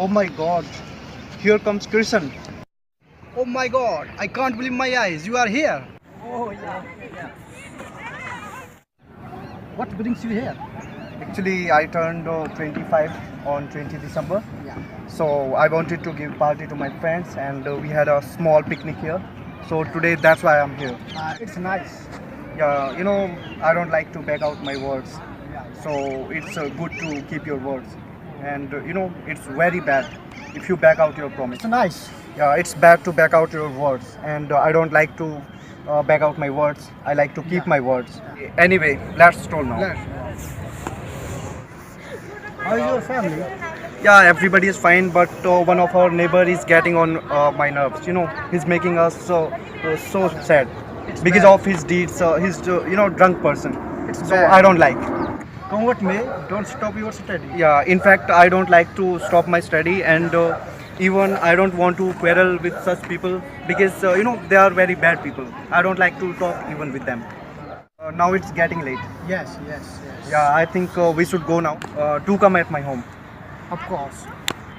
Oh my god, here comes Krishan. Oh my god, I can't believe my eyes. You are here. What brings you here? Actually, I turned 25 on 20 December. Yeah. So I wanted to give party to my friends and we had a small picnic here. So today that's why I'm here. It's nice. Yeah, I don't like to back out my words. Yeah. So it's good to keep your words. And it's very bad if you back out your promise. It's nice. Yeah, it's bad to back out your words, and I don't like to back out my words. I like to keep my words. Anyway, let's stroll now. How is your family? Yeah, everybody is fine, but one of our neighbor is getting on my nerves. He's making us so sad because bad. of his deeds. He's drunk person. It's So bad. I don't like. Come what may, don't stop your study. Yeah, in fact, I don't like to stop my study, and even I don't want to quarrel with such people because they are very bad people. I don't like to talk even with them. Now it's getting late. Yes. Yeah, I think we should go now. Do come at my home Of course.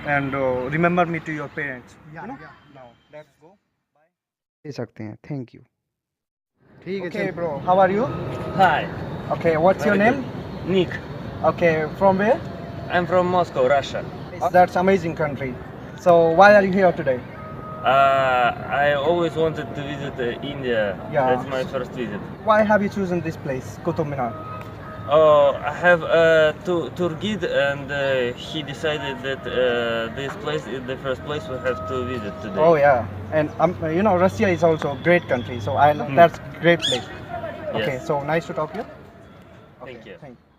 and remember me to your parents. Yeah. Now let's go. दे सकते हैं thank you ठीक है Okay, चल। bro. How are you? Hi, Okay, what's your Very name? Nick. Okay, from where? I'm from Moscow, Russia. That's amazing country. So why are you here today? I always wanted to visit India. Yeah. That's my first visit. Why have you chosen this place, Qutub Minar? Oh, I have a tour guide, and he decided that this place is the first place we have to visit today. Oh yeah, and Russia is also a great country. So I Mm. that's great place. Okay, Yes. so nice to talk to you. Thank you. Thank you.